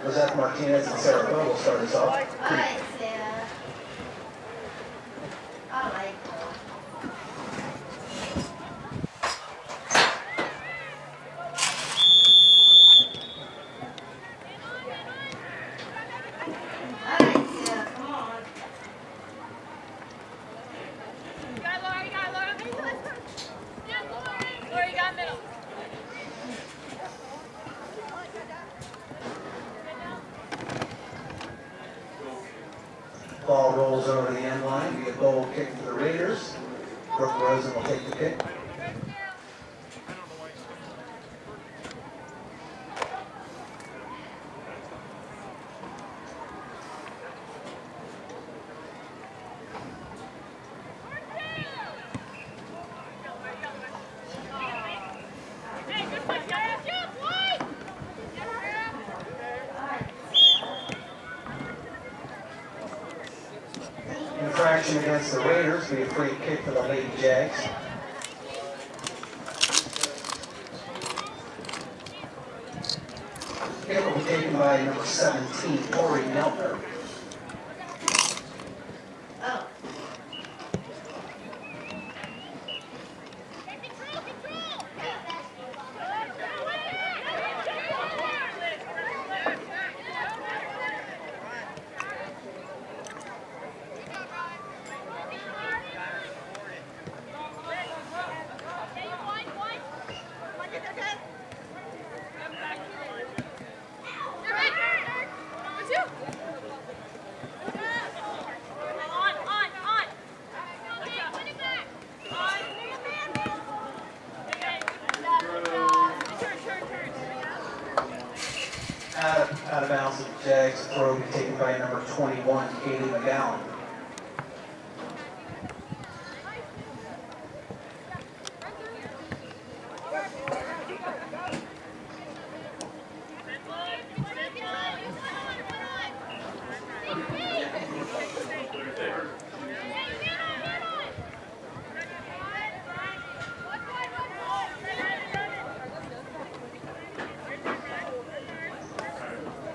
Joseph Martinez and Sarah Bowe will start us off. All right, Sarah. All right. All right, Sarah, come on. You got Laura, you got Laura. Laura, you got middle. Ball rolls over the end line. We get goal kick for the Raiders. Brooke Rosen will take the kick. Infraction against the Raiders. Be a free kick for the Lady Jags. Kick will be taken by number 17, Tori Neltner. Oh. Out of bounds of the Jags. Throw will be taken by number 21, Katie McGowan.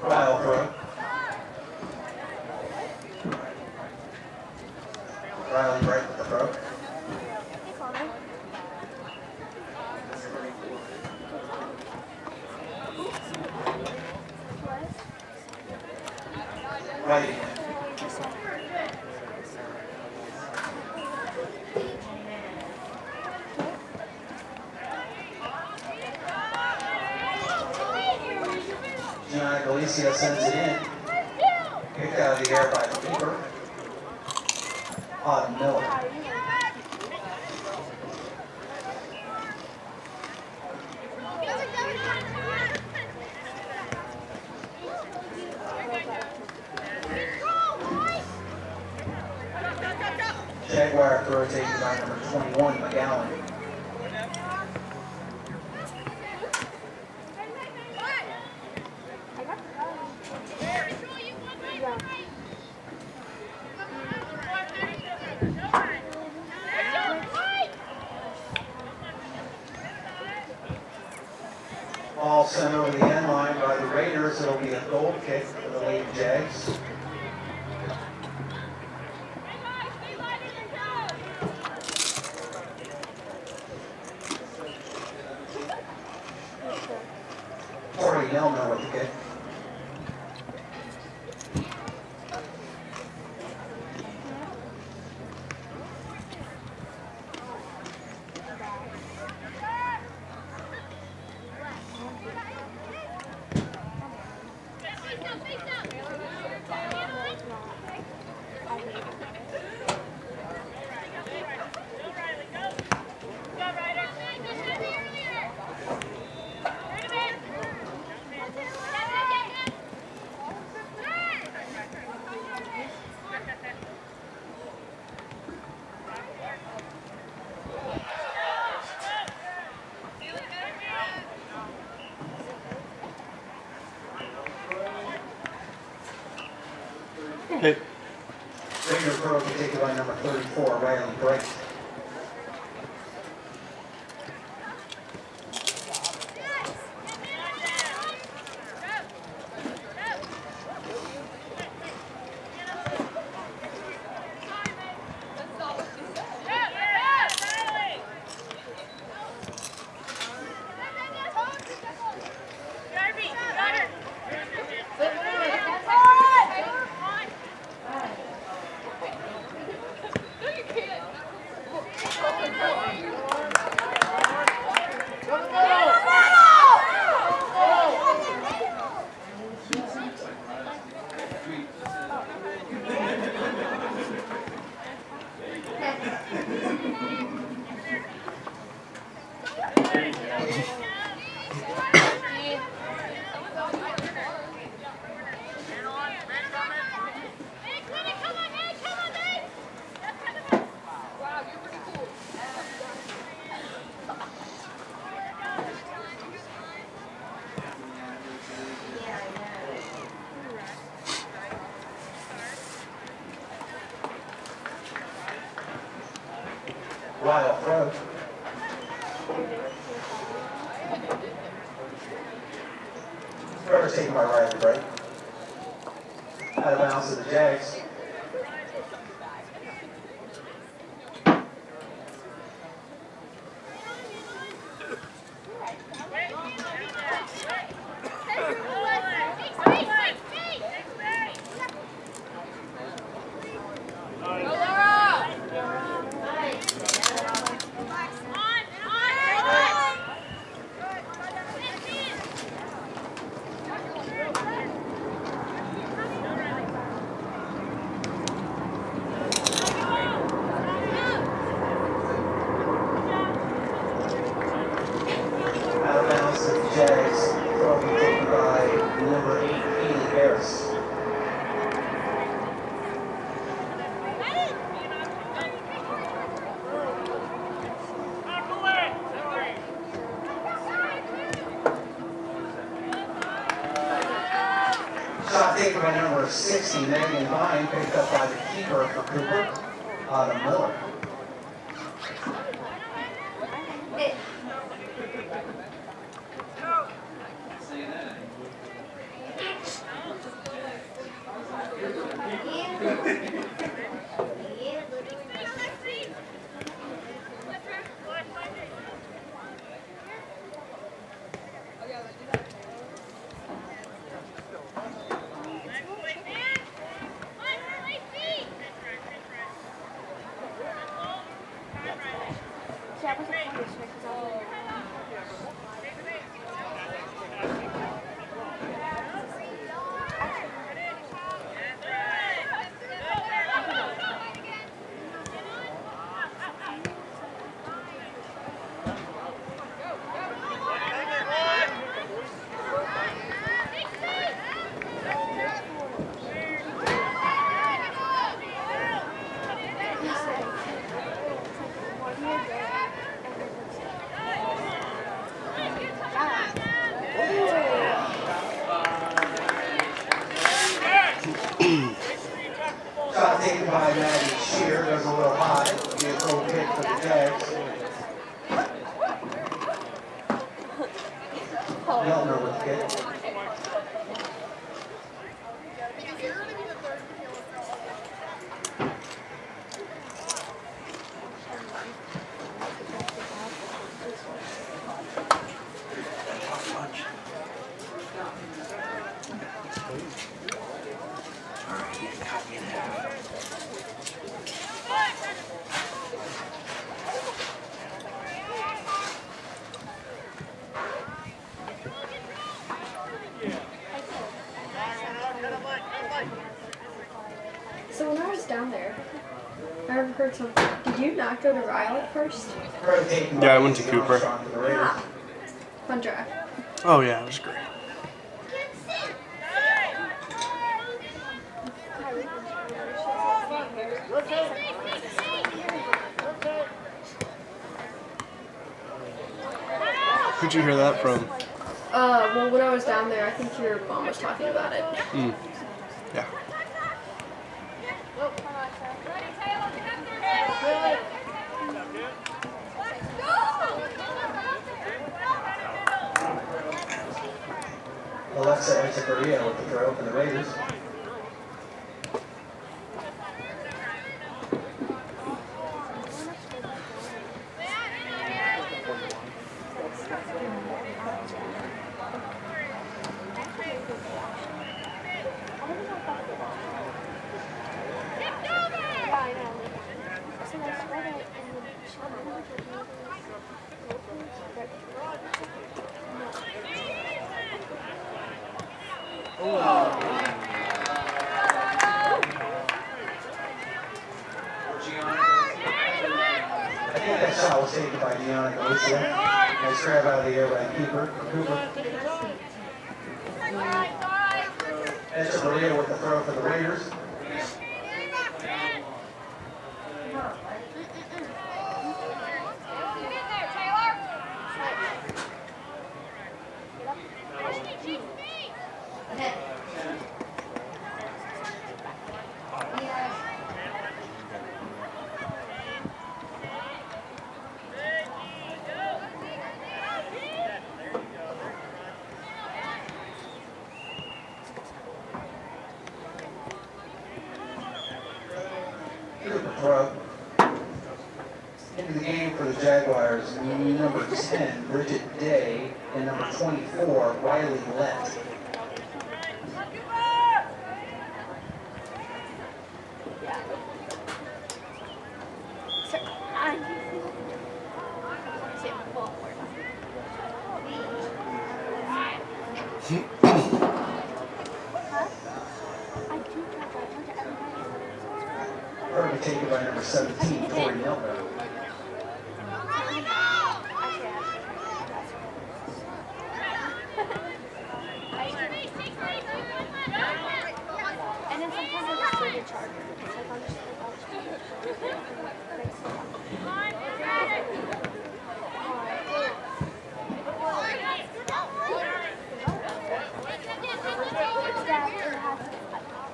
Ryle throw. Riley right with the throw. Right. Gianna Galicia sends it in. Kicked out of the air by the keeper. Autumn Miller. Jaguar throw taken by number 21, McGowan. Ball sent over the end line by the Raiders. It'll be a goal kick for the Lady Jags. Tori Nelner with the kick. Hit. Raider throw will be taken by number 34, Riley Bright. Ryle throw. Throw is taken by Ryle to break. Out of bounds to the Jags. Out of bounds to the Jags. Throw will be taken by number 8, Haley Harris. Shot taken by number 60, Megan Vine, picked up by the keeper for Cooper, Autumn Miller. Shot taken by Maddie Shear, goes a little high. Be a goal kick for the Jags. Milner with the kick. So when I was down there, I heard something. Did you not go to Ryle at first? Yeah, I went to Cooper. Ah, fun drive. Oh yeah, it was great. Who'd you hear that from? Well, when I was down there, I think your mom was talking about it. Yeah. Alexa Echeverria with the throw for the Raiders. I think that shot was taken by Deanna Galicia. Nice grab out of the air by Cooper. Echeverria with the throw for the Raiders. throw. Into the game for the Jaguars, number 10, Bridget Day, and number 24, Riley Lett. Taken by number 17, Tori Milner. And then sometimes I just bring a charger because like I'll just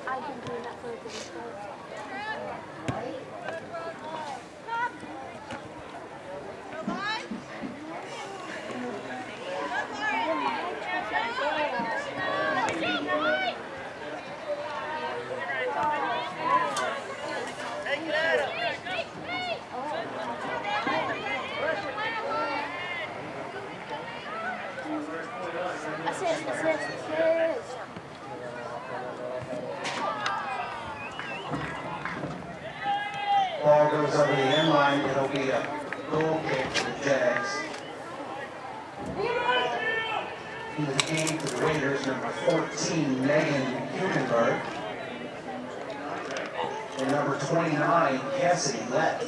I've been doing that for a good assist. Ball goes over the end line. It'll be a goal kick for the Jags. Into the game for the Raiders, number 14, Megan Hugenberg. And number 29, Cassidy Lett.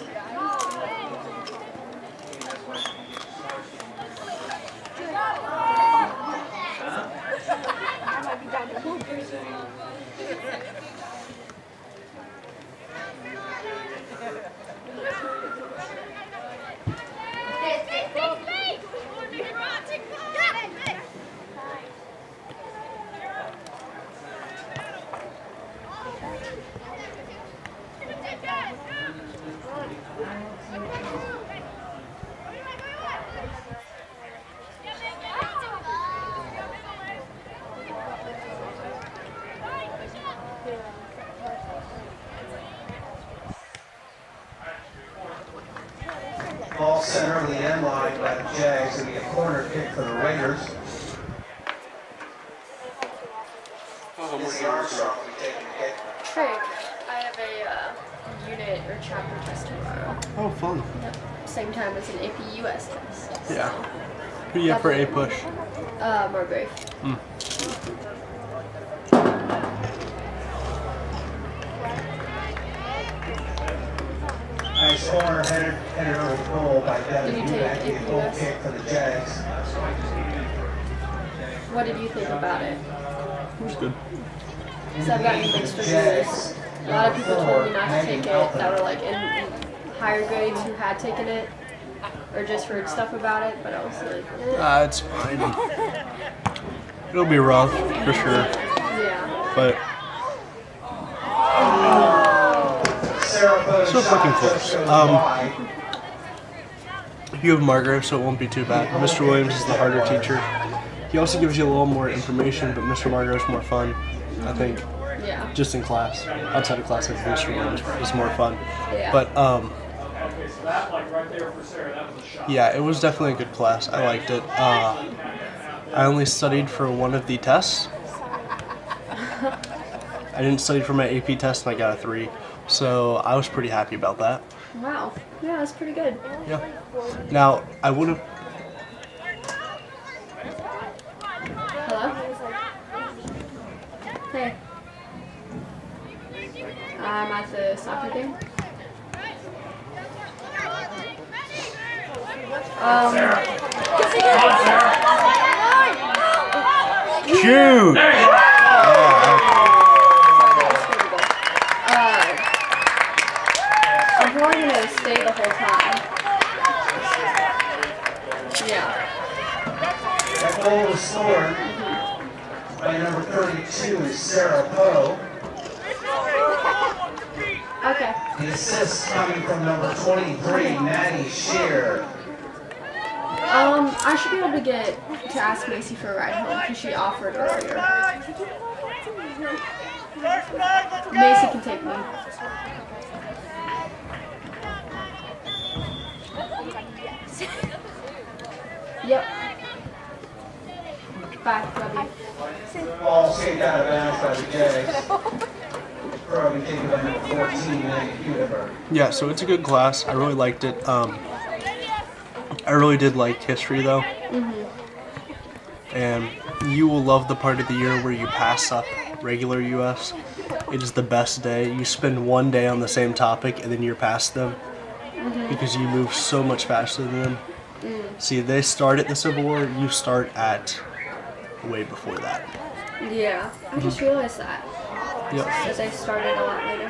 Ball center of the end line by the Jags. It'll be a corner kick for the Raiders. Izzy Armstrong will be taking the kick. Hey, I have a unit or chapter test tomorrow. Oh, fun. Yep. Same time as an AP US test. Yeah. Who you have for A push? Margrave. Nice corner headed over the goal by Devin Did you take Eubank. A goal APUS? kick for the Jags. What did you think about it? It was good. So I've gotten mixed reviews. A lot of people told me not to take it that were like in higher grades who had taken it or just heard stuff about it, but I was like, It's fine. It'll be rough, for sure. yeah. But so fucking close. You have Margaret, so it won't be too bad. Mr. Williams is the harder teacher. He also gives you a little more information, but Mr. Margaret is more fun, I think. Yeah. Just in class. Outside of class, I think Mr. Williams is more fun. Yeah. But, yeah, it was definitely a good class. I liked it. I only studied for one of the tests. I didn't study for my AP test and I got a 3. So I was pretty happy about that. Wow. Yeah, that's pretty good. Yeah. Now, I would have... Hello? Hey. I'm at the soccer game. Shoot! I'm probably gonna stay the whole time. Yeah. That goal was scored by number 32 is Sarah Poe. Okay. The assist coming from number 23, Maddie Shear. I should be able to ask Macy for a ride home because she offered earlier. Macy can take me. Bye. Love you. Ball saved out of bounds by the Jags. Probably taken by number 14, Megan Hudenberg. Yeah, so it's a good class. I really liked it. I really did like history though. And you will love the part of the year where you pass up regular US. It is the best day. You spend one day on the same topic and then you're past them because you move so much faster than them. See, they start at the Civil War, you start at way before that. Yeah, I just realized that. Yep. That they started a lot later.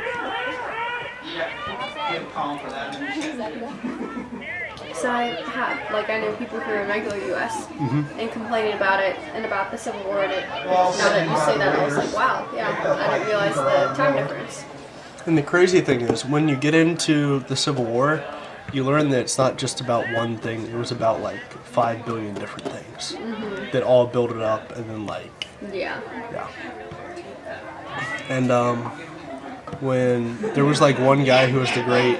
So I know people who are in regular US and complaining about it and about the Civil War and it. Now that you say that, I was like, wow, yeah, I didn't realize the time difference. And the crazy thing is, when you get into the Civil War, you learn that it's not just about one thing. It was about like 5 billion different things that all build it up, and then like Yeah. And when there was like one guy who was the great,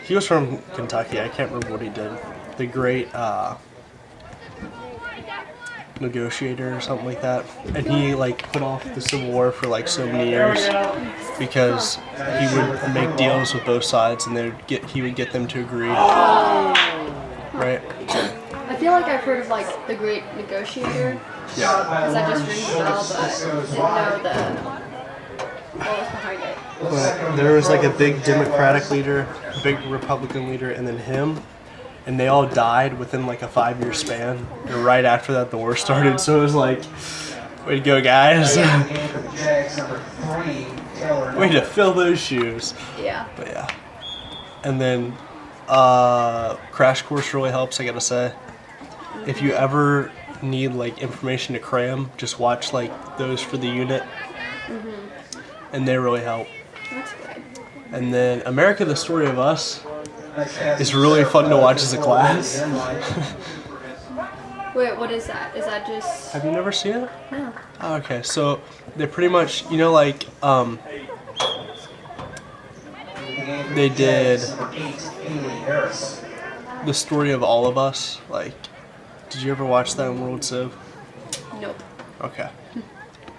he was from Kentucky. I can't remember what he did. The great negotiator or something like that, and he like put off the Civil War for like so many years because he would make deals with both sides, and he would get them to agree. Right. I feel like I've heard of like the Great Negotiator. Yeah. Because that just rings a bell, but didn't know what was behind it. But there was like a big Democratic leader, a big Republican leader, and then him, and they all died within like a 5-year span. And right after that, the war started. So it was like, way to go, guys! Way to fill those shoes. Yeah. But yeah, and then Crash Course really helps. I gotta say, if you ever need like information to cram, just watch like those for the unit, and they really help. That's good. And then America: The Story of Us is really fun to watch as a class. Wait, what is that? Is that just... Have you never seen it? No. Oh, okay, so they're pretty much, you know, like they did the story of all of us. Like, did you ever watch that in World Civ? Nope. Okay.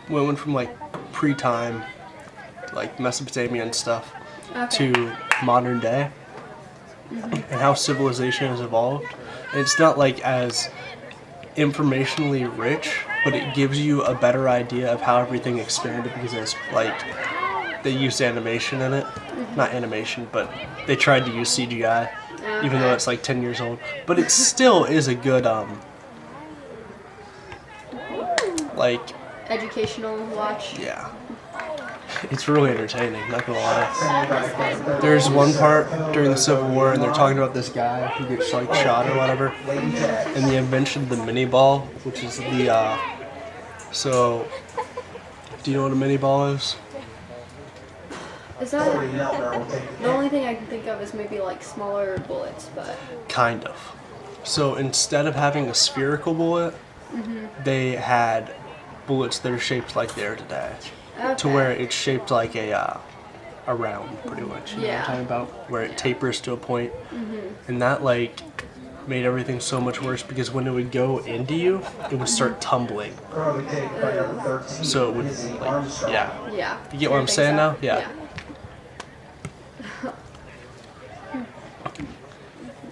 We went from like pre-time, like Mesopotamian stuff, Okay. to modern day, and how civilization has evolved. And it's not like as informationally rich, but it gives you a better idea of how everything expanded because it's like they used animation in it. Not animation, but they tried to use CGI, even though it's like 10 years old. But it still is a good like, Educational watch. yeah. It's really entertaining, not gonna lie. There's one part during the Civil War and they're talking about this guy who gets like shot or whatever, and the invention of the mini ball, which is the so do you know what a mini ball is? Is that... The only thing I can think of is maybe like smaller bullets, but... Kind of. So instead of having a spherical bullet, they had bullets that are shaped like they are today. Okay. To where it's shaped like a round, pretty much. You know what Yeah. I'm talking about? Where it tapers to a point. And that, like, made everything so much worse because when it would go into you, it would start tumbling. So it would, like, yeah. Yeah. You get what I'm saying now? Yeah.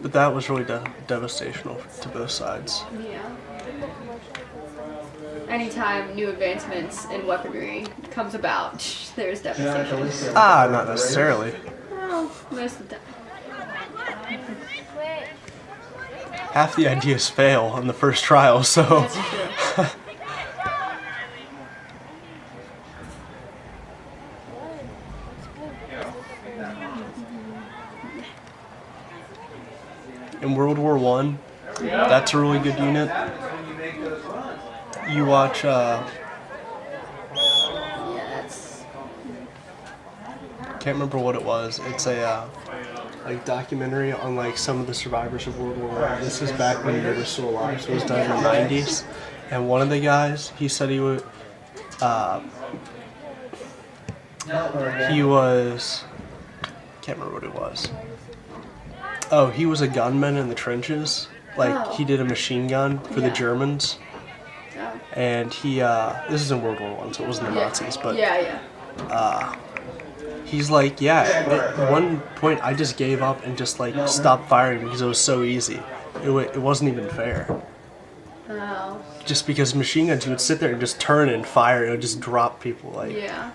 But that was really devastational to both sides. Yeah. Anytime new advancements in weaponry comes about, there's devastation. Ah, not necessarily. Well, most of the time. Half the ideas fail on the first trial, so. That's true. In World War I, that's a really good unit. You watch, Yeah, that's... can't remember what it was. It's a like documentary on like some of the survivors of World War I. This is back when they were still alive, so it was done in the 90s. And one of the guys, he said he was, can't remember what it was. Oh, he was a gunman in the trenches, Like he did a machine gun for the Yeah. Germans, Oh. and he this is in World War I, so it wasn't the Nazis, but Yeah. he's like, yeah. At one point, I just gave up and just like stopped firing because it was so easy. It wasn't even fair. Oh. Just because machine guns, you would sit there and just turn and fire, it would just drop people. Like, Yeah.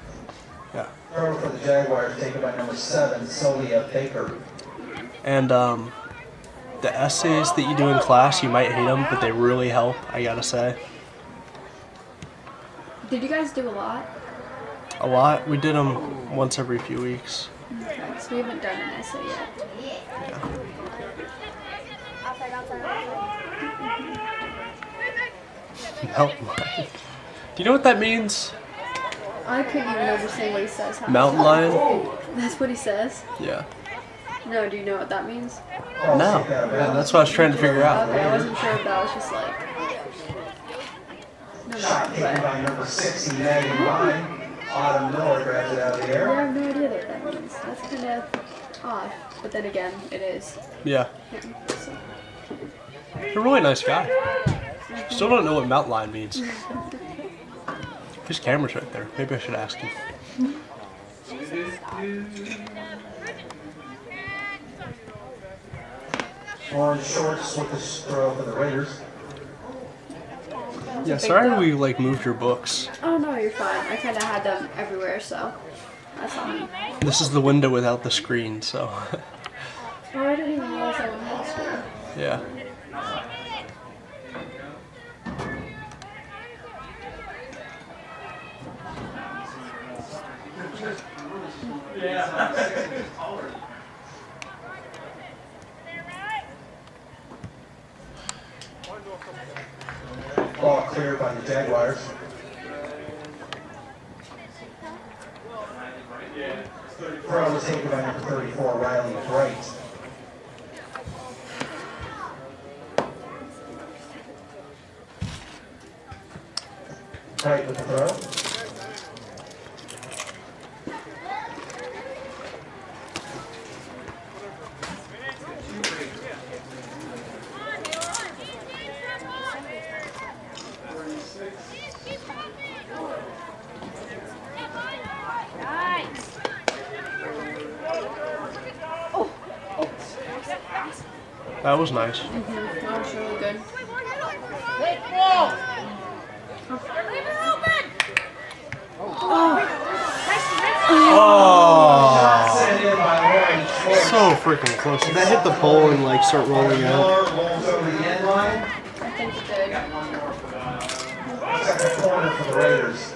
yeah. Throw for the Jaguars taken by number 7, Sylvia Baker. And the essays that you do in class, you might hate them, but they really help, I gotta say. Did you guys do a lot? A lot. We did them once every few weeks. Okay, so we haven't done an essay yet. Yeah. Mountain lion. Do you know what that means? I couldn't even understand what he says. Mountain lion? That's what he says? Yeah. No, do you know what that means? No. Yeah, that's what I was trying to figure out. Okay, I wasn't sure if that was just like... No, Shot taken but... by number 6, Maggie Line. Autumn Miller grabs it out of the Yeah, I air. have no idea what that means. That's kind of odd. But then again, it is Yeah. him. So. You're a really nice guy. Still don't know what mountain lion means. His camera's right there. Maybe I should ask him. Orange shorts with the throw for the Raiders. Yeah, sorry we like moved your books. Oh no, you're fine. I kind of had them everywhere, so that's on me. This is the window without the screen, so Oh, I didn't even realize I had screen. yeah. Ball cleared by the Jaguars. Throw was taken by number 34, Riley Bright. Bright with the throw. That was nice. That was really good. Oh, Sent in by Lauren Schwartz. so freaking close. Did that hit the pole and like start rolling out? Miller rolls over the end line. I think it did. Second corner for the Raiders.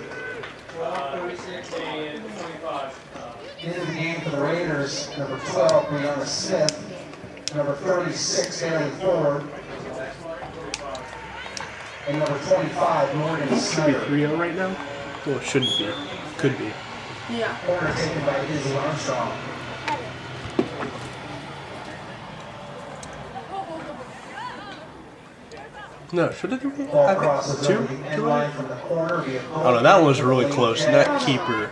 Into the game for the Raiders, number 12, Brianna Smith, number 36, Bailey Ford, and number 25, Morgan Should be Snyder. 3-0 right now? Well, it shouldn't be. Could be. Yeah. Corner taken by Izzy Armstrong. No, should it be? Ball crosses Two? over the end line from the corner via Oh no, that one was really close. Net keeper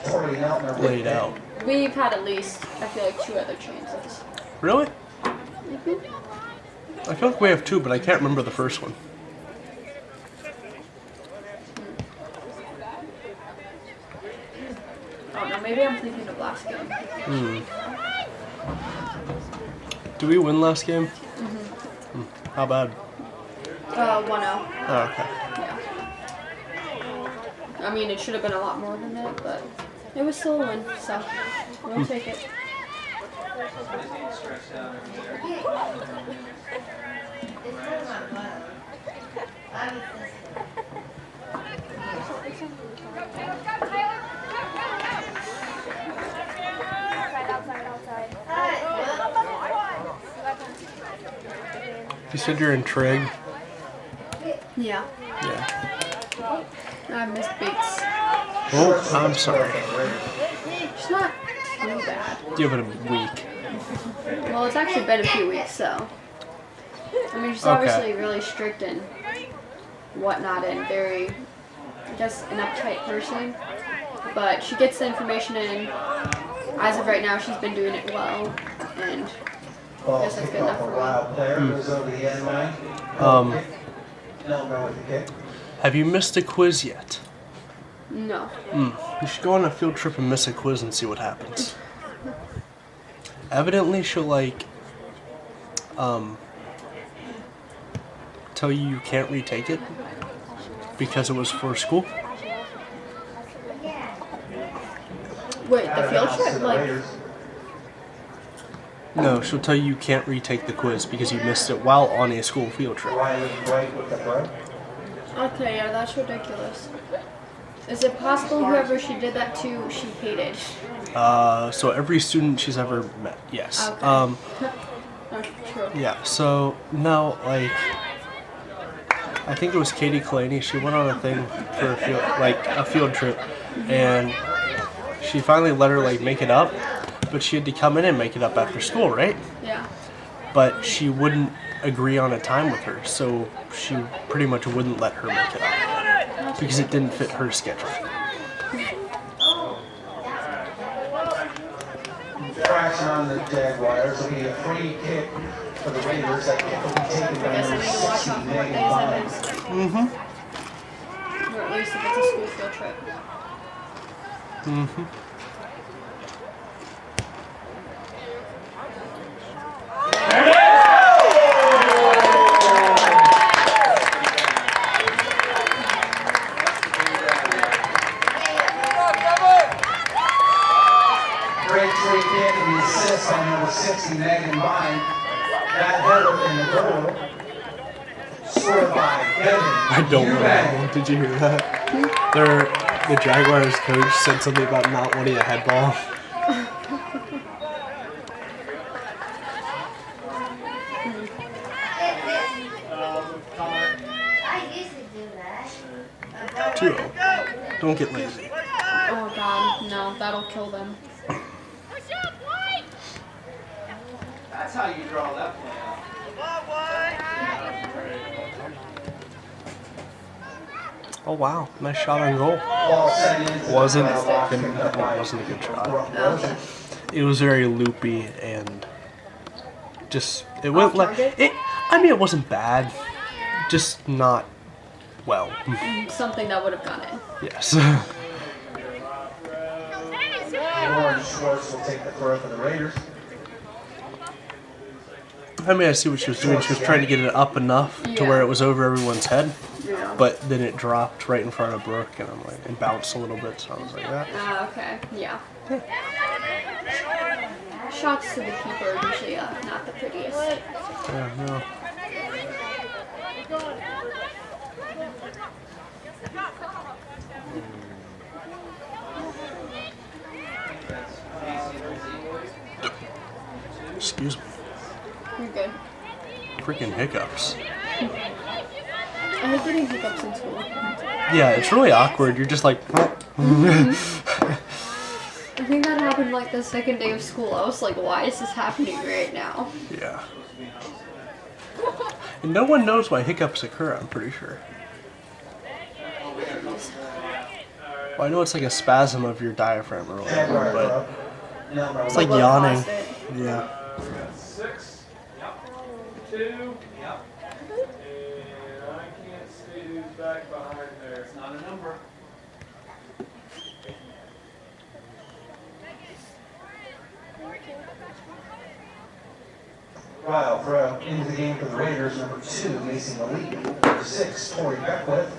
Tori Neltner with laid it. out. We've had at least, I feel like, 2 other chances. Really? I feel like we have 2, but I can't remember the first one. Oh no, maybe I'm thinking of last game. Did we win last game? How bad? 1-0. Oh, okay. Yeah. I mean, it should have been a lot more than that, but it was still a win, so we'll take it. You said you're in Trig? Yeah. Yeah. I missed Bates. Oh, I'm sorry. She's not too bad. Give it a week. Well, it's actually been a few weeks, so. I mean, she's Okay. obviously really strict and whatnot and very, I guess, an uptight person. But she gets the information in. As of right now, she's been doing it well. And Ball Guess that's kicked good off enough a for me. Ryle player, goes over the end line. No go with the kick. Have you missed a quiz yet? No. You should go on a field trip and miss a quiz and see what happens. Evidently, she'll like tell you can't retake it because it was for school. Wait, Out the of field bounds to trip? the Like, Raiders. No, she'll tell you can't retake the quiz because you missed it while on a school field trip. Riley right with the throw. okay, yeah, that's ridiculous. Is it possible whoever she did that to, she hated? So every student she's ever met, yes. Okay. That's true. Yeah, so no, like I think it was Katie Kalani. She went on a thing for a field trip, and she finally let her like make it up, but she had to come in and make it up after school, right? Yeah. But she wouldn't agree on a time with her, so she pretty much wouldn't let her make it up because it didn't fit her schedule. Fraction on the Jaguars. It'll be a free kick for the Raiders. That kick will be taken I by guess I number need to watch 60, out for what Megan days Bond. it is. Or at least if it's a school field trip. Great free kick and the assist on number 60, Megan Bond. That header in the goal. Scored by Devin. I don't know. Did you hear that? The Jaguars coach said something about not wanting a head ball. I used to do that. 2-0. Don't get lazy. Oh god, no, that'll kill them. Push up, White! That's how you draw that play out. Oh wow, nice shot on goal. Ball sent into Wasn't the foul box, good- picked up by wasn't a good shot. Rosen. It was very loopy and just it went Off like target? it. I mean, it wasn't bad, just not well. Something that would have gone in. Yes. Lauren Schwartz will take the throw for the Raiders. I mean, I see what she was doing. She was trying to get it up enough to where it was over everyone's head, Yeah. but then it dropped right in front of Brooke, and I'm like, and bounced a little bit. So I was like, that. Okay, yeah. Shots to the keeper are usually not the prettiest. Yeah, no. Excuse me. You're good. Freaking hiccups. I hate getting hiccups in school. Yeah, it's really awkward. You're just like, I think that happened like the second day of school. I was like, why is this happening right now? yeah. And no one knows why hiccups occur, I'm pretty sure. Well, I know it's like a spasm of your diaphragm or whatever, but it's like What yawning. caused it? Yeah. 6. Yep. 2. Yep. And I can't see who's back behind there. It's not a number. Ryle throw into the game for the Raiders, number 2, Macy Malik. Number 6, Tori Beckwith.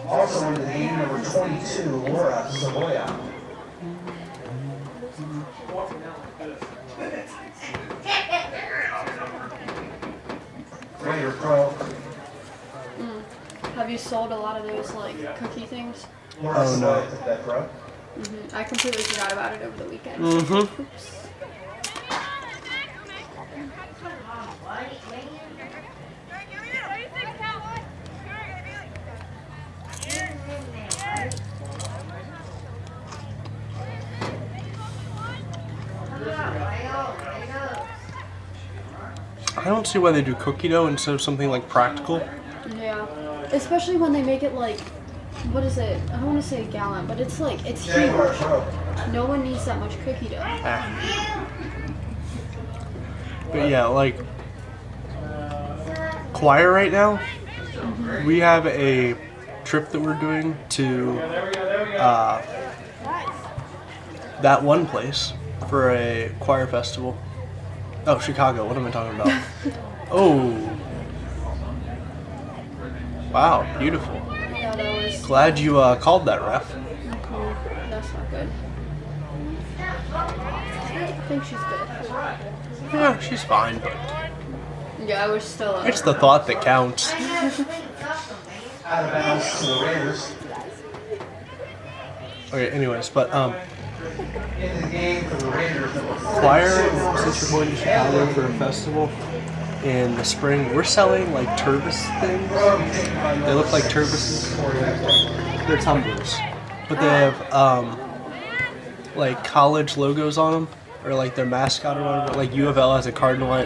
Also into the game, number 22, Laura Savoya. Raider throw. Have you sold a lot of those like cookie things? Laura Oh, no. Savoya took that throw. I completely forgot about it over the weekend. Mm-hmm. Oops. What do you think, Cowboy? I don't see why they do cookie dough instead of something like practical. Yeah. Especially when they make it like what is it? I don't want to say a gallon, but it's like, it's Jaguar huge. Pro. No one needs that much cookie dough. Ah. But yeah, like choir right now, we have a trip that we're doing to that one place for a choir festival. Oh, Chicago. What am I talking about? Oh. Wow, beautiful. Yeah, that was. Glad you called that, ref. That's not good. I think she's good. Yeah, she's fine, but Yeah, I was still. it's the thought that counts. Out of bounds to the Raiders. Okay, anyways, but Into the game for the Raiders, number 46. choir, since we're going to Chicago for a festival in the spring, we're selling like turbis things. They look like turbises. They're tumblers, but they have like college logos on them, or like their mascot or whatever. Like U of L has a cardinal